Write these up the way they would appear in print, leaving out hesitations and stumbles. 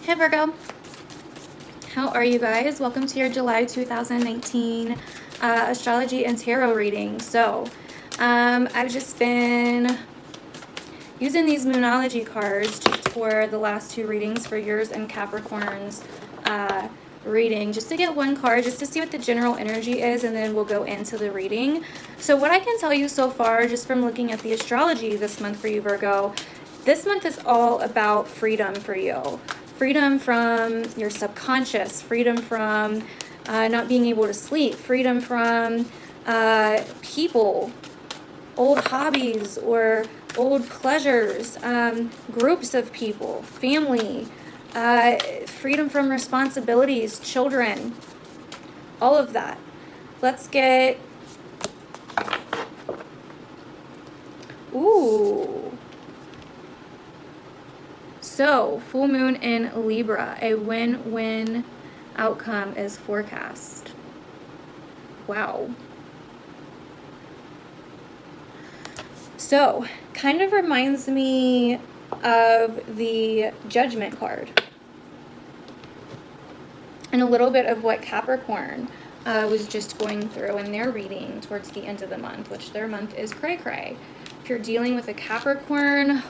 Hey Virgo, how are you guys? Welcome to your July 2019 astrology and tarot reading. So I've just been using these Moonology cards just for the last two readings for yours and Capricorn's reading, just to get one card, just to see what the general energy is, and then we'll go into the reading. So what I can tell you so far, just from looking at the astrology this month for you, Virgo, this month is all about freedom for you. Freedom from your subconscious, freedom from not being able to sleep, freedom from people, old hobbies or old pleasures, groups of people, family, freedom from responsibilities, children, all of that. Let's get, ooh. So, full moon in Libra, a win-win outcome is forecast. Wow. So, kind of reminds me of the Judgment card. And a little bit of what Capricorn was just going through in their reading towards the end of the month, which their month is cray-cray. If you're dealing with a Capricorn,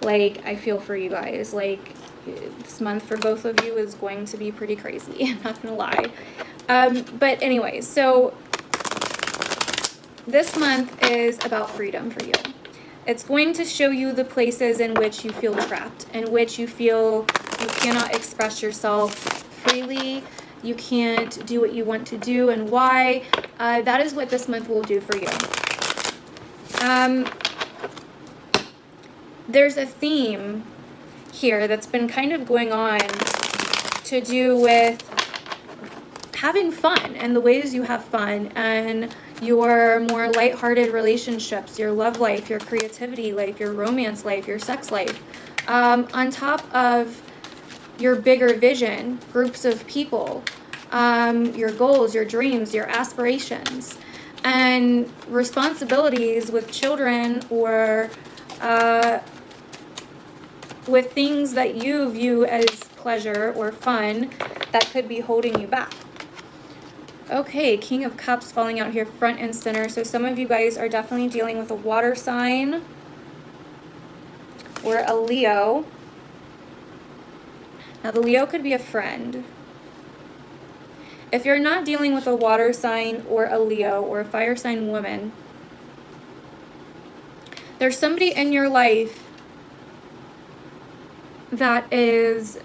like, I feel for you guys. Like, this month for both of you is going to be pretty crazy. I'm not gonna lie. But anyways, so this month is about freedom for you. It's going to show you the places in which you feel trapped, in which you feel you cannot express yourself freely. You can't do what you want to do and why. That is what this month will do for you. There's a theme here that's been kind of going on to do with having fun and the ways you have fun and your more lighthearted relationships, your love life, your creativity life, your romance life, your sex life, on top of your bigger vision, groups of people, your goals, your dreams, your aspirations, and responsibilities with children or with things that you view as pleasure or fun that could be holding you back. Okay, King of Cups falling out here front and center. So some of you guys are definitely dealing with a water sign or a Leo. Now the Leo could be a friend. If you're not dealing with a water sign or a Leo or a fire sign woman, there's somebody in your life that is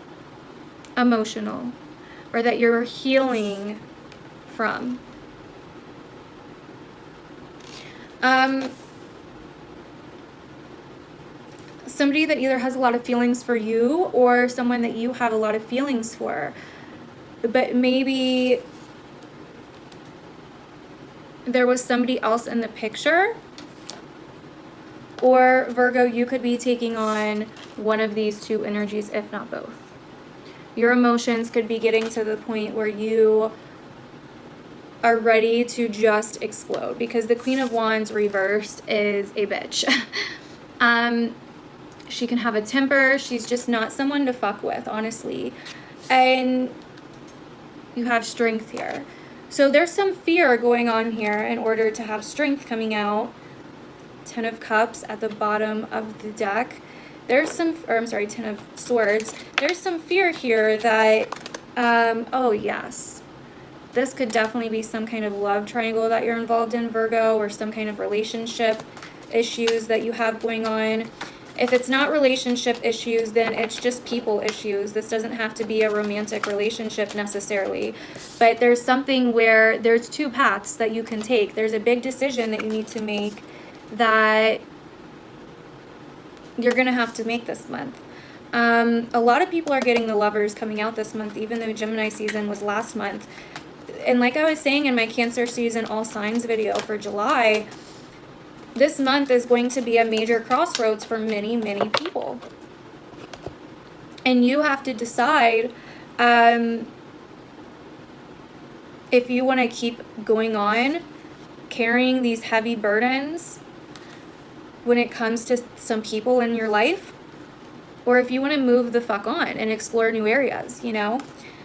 emotional or that you're healing from. Somebody that either has a lot of feelings for you or someone that you have a lot of feelings for. But maybe there was somebody else in the picture. Or Virgo, you could be taking on one of these two energies, if not both. Your emotions could be getting to the point where you are ready to just explode, because the Queen of Wands reversed is a bitch. She can have a temper. She's just not someone to fuck with, honestly. And you have strength here. So there's some fear going on here in order to have strength coming out. Ten of Cups at the bottom of the deck. There's some, or I'm sorry, Ten of Swords. There's some fear here that, oh yes, this could definitely be some kind of love triangle that you're involved in, Virgo, or some kind of relationship issues that you have going on. If it's not relationship issues, then it's just people issues. This doesn't have to be a romantic relationship necessarily, but there's something where there's two paths that you can take. There's a big decision that you need to make that you're gonna have to make this month. A lot of people are getting the Lovers coming out this month, even though Gemini season was last month. And like I was saying in my Cancer season all signs video for July, this month is going to be a major crossroads for many, many people. And you have to decide if you want to keep going on carrying these heavy burdens when it comes to some people in your life, or if you want to move the fuck on and explore new areas, you know?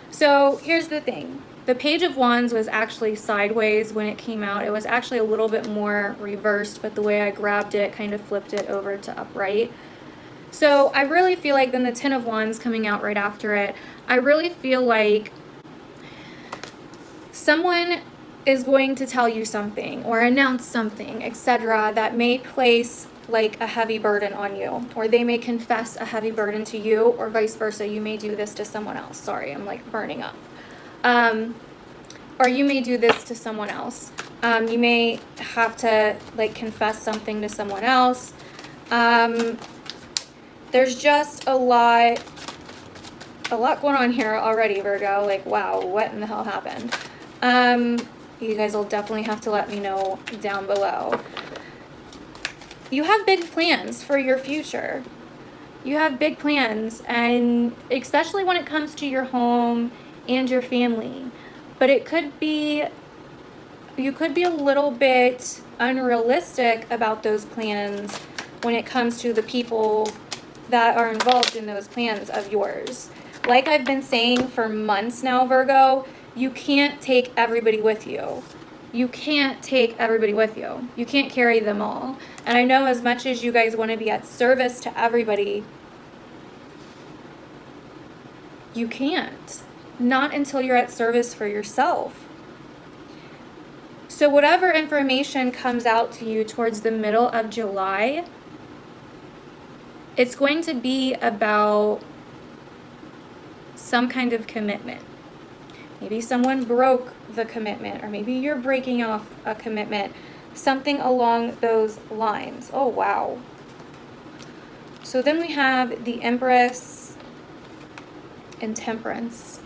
So here's the thing. The Page of Wands was actually sideways when it came out. It was actually a little bit more reversed, but the way I grabbed it kind of flipped it over to upright. So I really feel like then the Ten of Wands coming out right after it, I really feel like someone is going to tell you something or announce something, etc., that may place like a heavy burden on you, or they may confess a heavy burden to you, or vice versa. You may do this to someone else. Sorry, I'm like burning up. Or you may do this to someone else. You may have to like confess something to someone else. There's just a lot going on here already, Virgo. Like, wow, what in the hell happened? You guys will definitely have to let me know down below. You have big plans for your future. You have big plans, and especially when it comes to your home and your family. But it could be, you could be a little bit unrealistic about those plans when it comes to the people that are involved in those plans of yours. Like I've been saying for months now, Virgo, you can't take everybody with you. You can't take everybody with you. You can't carry them all. And I know as much as you guys want to be at service to everybody, you can't. Not until you're at service for yourself. So whatever information comes out to you towards the middle of July, it's going to be about some kind of commitment. Maybe someone broke the commitment, or maybe you're breaking off a commitment. Something along those lines. Oh, wow. So then we have the Empress and Temperance.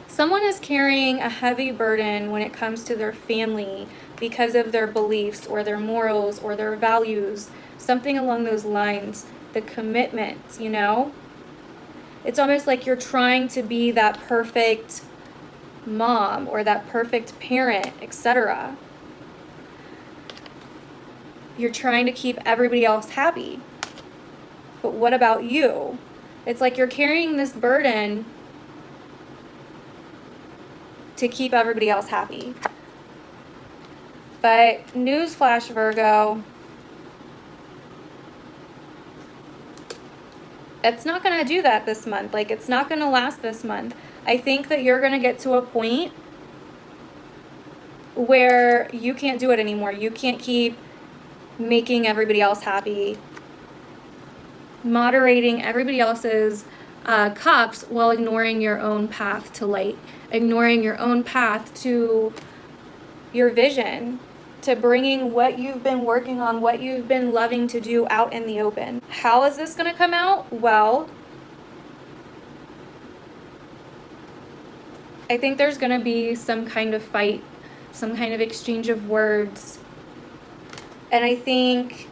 Someone is carrying a heavy burden when it comes to their family because of their beliefs or their morals or their values. Something along those lines. The commitment, you know? It's almost like you're trying to be that perfect mom or that perfect parent, etc. You're trying to keep everybody else happy. But what about you? It's like you're carrying this burden to keep everybody else happy. But newsflash, Virgo, it's not going to do that this month. Like, it's not going to last this month. I think that you're going to get to a point where you can't do it anymore. You can't keep making everybody else happy, moderating everybody else's cups while ignoring your own path to light, ignoring your own path to your vision, to bringing what you've been working on, what you've been loving to do out in the open. How is this going to come out? Well, I think there's going to be some kind of fight, some kind of exchange of words. And I think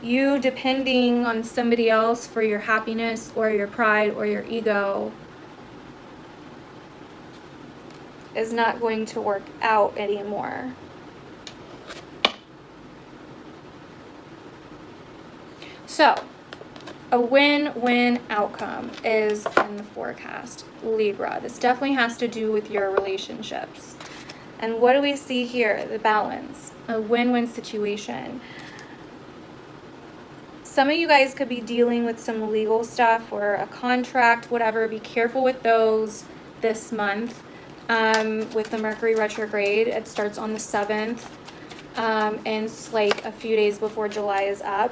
you depending on somebody else for your happiness or your pride or your ego is not going to work out anymore. So, a win-win outcome is in the forecast. Libra, this definitely has to do with your relationships. And what do we see here? The balance, a win-win situation. Some of you guys could be dealing with some legal stuff or a contract, whatever. Be careful with those this month. With the Mercury retrograde, it starts on the 7th, and it's like a few days before July is up.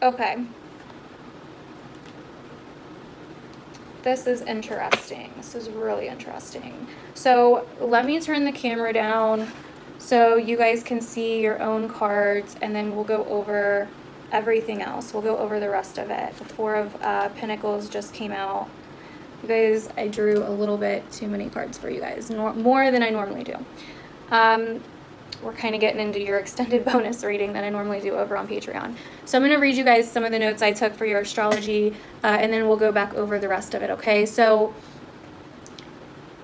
Okay. This is interesting. This is really interesting. So let me turn the camera down so you guys can see your own cards, and then we'll go over everything else. We'll go over the rest of it. The Four of Pentacles just came out. You guys, I drew a little bit too many cards for you guys, more than I normally do. we're kind of getting into your extended bonus reading that I normally do over on Patreon. So I'm going to read you guys some of the notes I took for your astrology, and then we'll go back over the rest of it, okay? So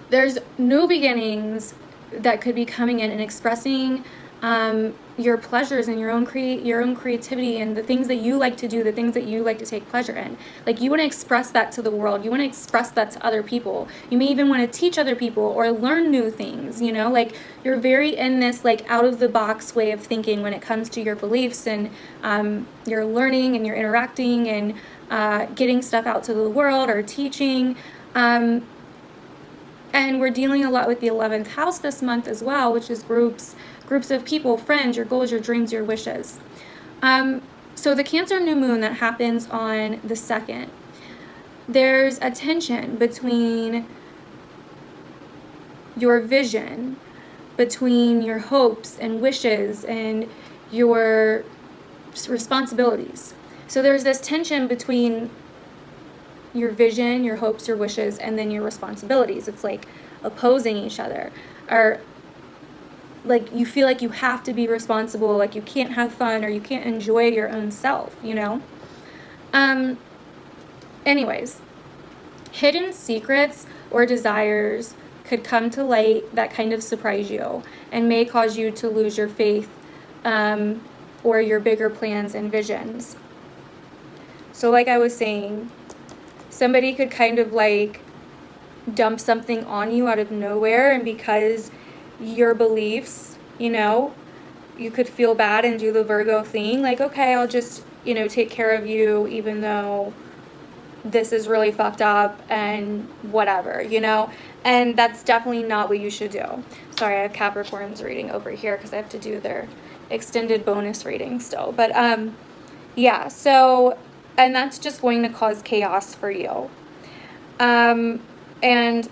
there's new beginnings that could be coming in and expressing your pleasures and your own creativity and the things that you like to do, the things that you like to take pleasure in. Like, you want to express that to the world. You want to express that to other people. You may even want to teach other people or learn new things, you know? Like, you're very in this, like, out-of-the-box way of thinking when it comes to your beliefs, and you're learning and you're interacting and getting stuff out to the world or teaching. And we're dealing a lot with the 11th house this month as well, which is groups of people, friends, your goals, your dreams, your wishes. So the Cancer new moon that happens on the 2nd, there's a tension between your vision, between your hopes and wishes and your responsibilities. So there's this tension between your vision, your hopes, your wishes, and then your responsibilities. It's like opposing each other. Or like you feel like you have to be responsible, like you can't have fun or you can't enjoy your own self, you know? Anyways, hidden secrets or desires could come to light that kind of surprise you and may cause you to lose your faith or your bigger plans and visions. So like I was saying, somebody could kind of like dump something on you out of nowhere, and because your beliefs, you know, you could feel bad and do the Virgo thing, like, okay, I'll just, you know, take care of you even though this is really fucked up and whatever, you know? And that's definitely not what you should do. Sorry, I have Capricorns reading over here because I have to do their extended bonus reading still. But yeah, so, and that's just going to cause chaos for you. And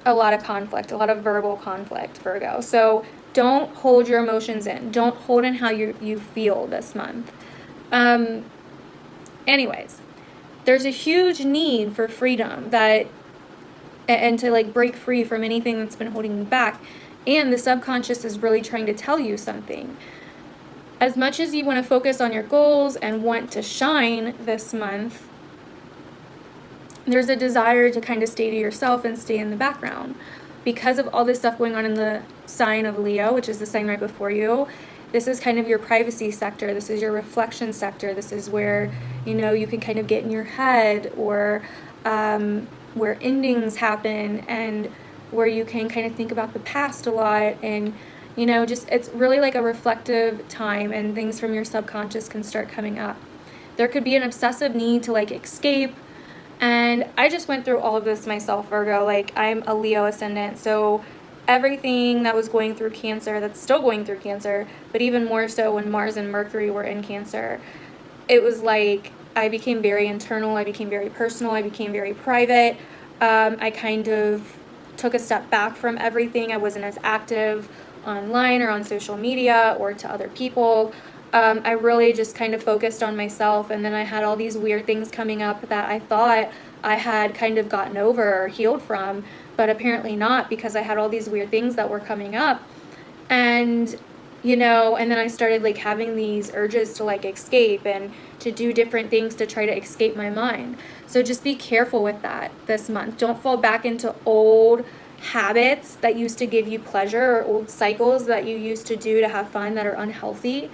a lot of conflict, a lot of verbal conflict, Virgo. So don't hold your emotions in. Don't hold in how you feel this month. Anyways, there's a huge need for freedom and to like break free from anything that's been holding you back. And the subconscious is really trying to tell you something. As much as you want to focus on your goals and want to shine this month, there's a desire to kind of stay to yourself and stay in the background. Because of all this stuff going on in the sign of Leo, which is the sign right before you, this is kind of your privacy sector. This is your reflection sector. This is where, you know, you can kind of get in your head, or where endings happen, and where you can kind of think about the past a lot. And, you know, just, it's really like a reflective time, and things from your subconscious can start coming up. There could be an obsessive need to like escape. And I just went through all of this myself, Virgo. Like, I'm a Leo ascendant, so everything that was going through Cancer, that's still going through Cancer, but even more so when Mars and Mercury were in Cancer, it was like I became very internal, I became very personal, I became very private. I kind of took a step back from everything. I wasn't as active online or on social media or to other people. I really just kind of focused on myself, and then I had all these weird things coming up that I thought I had kind of gotten over or healed from, but apparently not, because I had all these weird things that were coming up. And, you know, and then I started like having these urges to like escape and to do different things to try to escape my mind. So just be careful with that this month. Don't fall back into old habits that used to give you pleasure, or old cycles that you used to do to have fun that are unhealthy.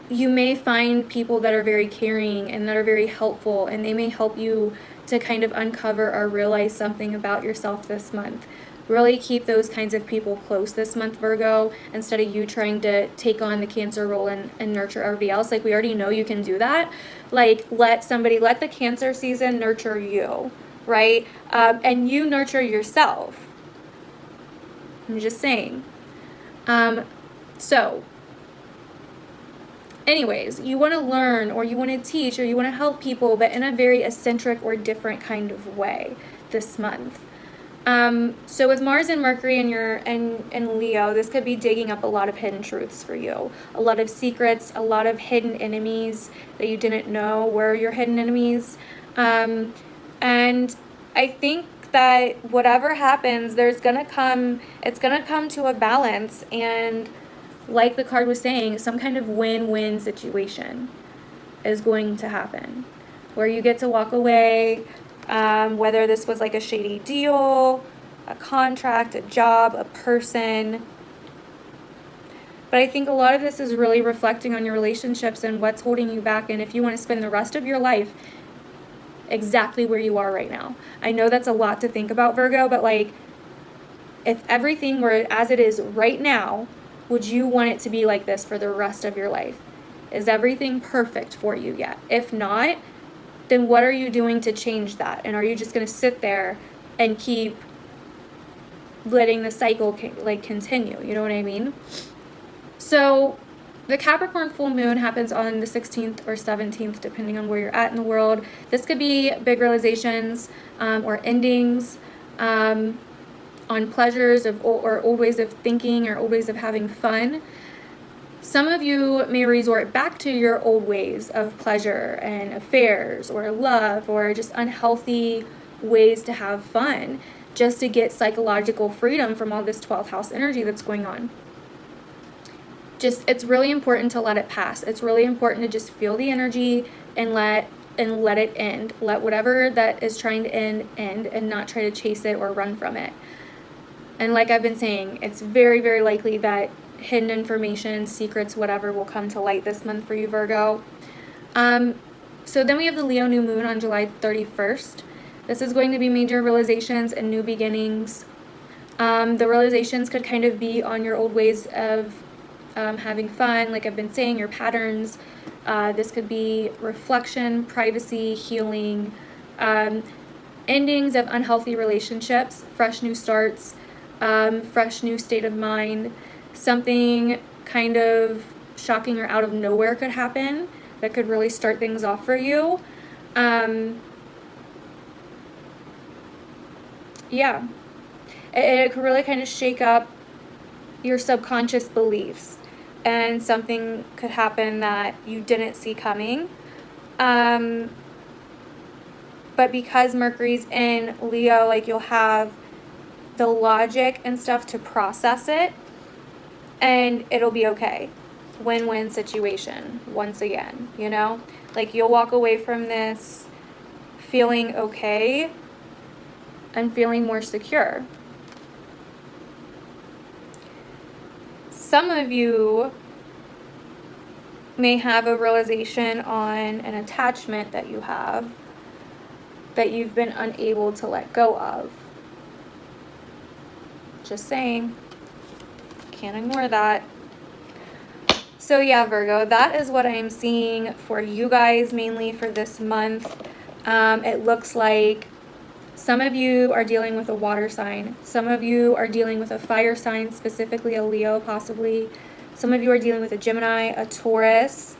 You may find people that are very caring and that are very helpful, and they may help you to kind of uncover or realize something about yourself this month. Really keep those kinds of people close this month, Virgo, instead of you trying to take on the Cancer role and nurture everybody else. Like, we already know you can do that. Like, let the Cancer season nurture you, right? And you nurture yourself. I'm just saying. So anyways, you want to learn, or you want to teach, or you want to help people, but in a very eccentric or different kind of way this month. So with Mars and Mercury and Leo, this could be digging up a lot of hidden truths for you, a lot of secrets, a lot of hidden enemies that you didn't know were your hidden enemies. And I think that whatever happens, it's gonna come to a balance, and like the card was saying, some kind of win-win situation is going to happen where you get to walk away, whether this was like a shady deal, a contract, a job, a person. But I think a lot of this is really reflecting on your relationships and what's holding you back, and if you want to spend the rest of your life exactly where you are right now. I know that's a lot to think about, Virgo, but like, if everything were as it is right now, would you want it to be like this for the rest of your life? Is everything perfect for you yet? If not, then what are you doing to change that? And are you just going to sit there and keep letting the cycle continue? You know what I mean? So the Capricorn full moon happens on the 16th or 17th, depending on where you're at in the world. This could be big realizations or endings on pleasures or old ways of thinking or old ways of having fun. Some of you may resort back to your old ways of pleasure and affairs or love or just unhealthy ways to have fun just to get psychological freedom from all this 12th house energy that's going on. It's really important to let it pass. It's really important to just feel the energy and let it end. Let whatever that is trying to end and not try to chase it or run from it. And like I've been saying, it's very, very likely that hidden information, secrets, whatever will come to light this month for you, Virgo. So then we have the Leo new moon on July 31st. This is going to be major realizations and new beginnings. The realizations could kind of be on your old ways of having fun, like I've been saying, your patterns. This could be reflection, privacy, healing, endings of unhealthy relationships, fresh new starts, fresh new state of mind. Something kind of shocking or out of nowhere could happen that could really start things off for you. Yeah, it could really kind of shake up your subconscious beliefs, and something could happen that you didn't see coming. But because Mercury's in Leo, like, you'll have the logic and stuff to process it, and it'll be okay. Win-win situation once again, you know? Like, you'll walk away from this feeling okay and feeling more secure. Some of you may have a realization on an attachment that you have that you've been unable to let go of. Just saying. Can't ignore that. So yeah, Virgo, that is what I am seeing for you guys, mainly for this month. It looks like some of you are dealing with a water sign. Some of you are dealing with a fire sign, specifically a Leo, possibly. Some of you are dealing with a Gemini, a Taurus,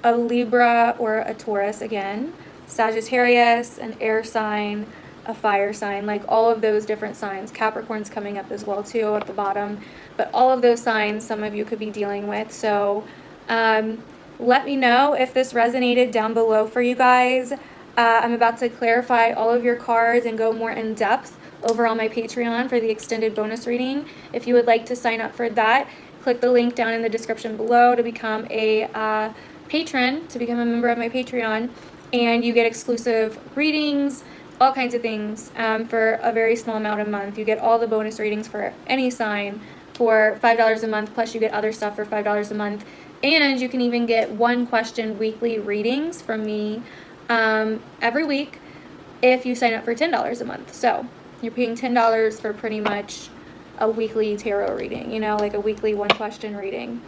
a Libra, or a Taurus again, Sagittarius, an air sign, a fire sign, like all of those different signs. Capricorn's coming up as well too at the bottom, but all of those signs some of you could be dealing with. So let me know if this resonated down below for you guys. I'm about to clarify all of your cards and go more in depth over on my Patreon for the extended bonus reading. If you would like to sign up for that, click the link down in the description below to become a patron, to become a member of my Patreon, and you get exclusive readings, all kinds of things for a very small amount a month. You get all the bonus readings for any sign for $5 a month, plus you get other stuff for $5 a month, and you can even get one question weekly readings from me every week if you sign up for $10 a month. So you're paying $10 for pretty much a weekly tarot reading, you know, like a weekly one question reading,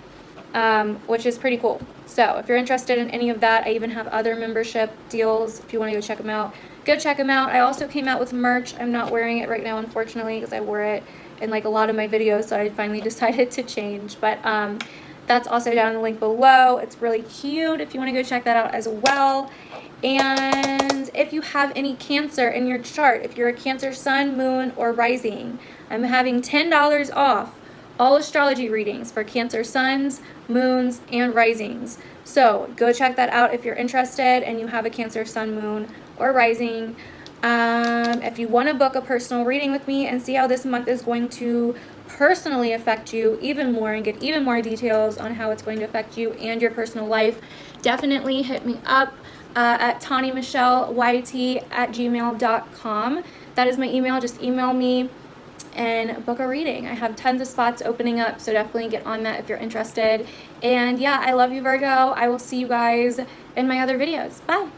which is pretty cool. So if you're interested in any of that, I even have other membership deals. If you want to go check them out, go check them out. I also came out with merch. I'm not wearing it right now, unfortunately, because I wore it in like a lot of my videos, so I finally decided to change. But that's also down in the link below. It's really cute if you want to go check that out as well. And if you have any Cancer in your chart, if you're a Cancer sun, moon, or rising, I'm having $10 off all astrology readings for Cancer suns, moons, and risings. So go check that out if you're interested and you have a Cancer sun, moon, or rising. If you want to book a personal reading with me and see how this month is going to personally affect you even more and get even more details on how it's going to affect you and your personal life, definitely hit me up at TawnyMichelleYT@gmail.com. That is my email. Just email me and book a reading. I have tons of spots opening up, so definitely get on that if you're interested. And yeah, I love you, Virgo. I will see you guys in my other videos. Bye.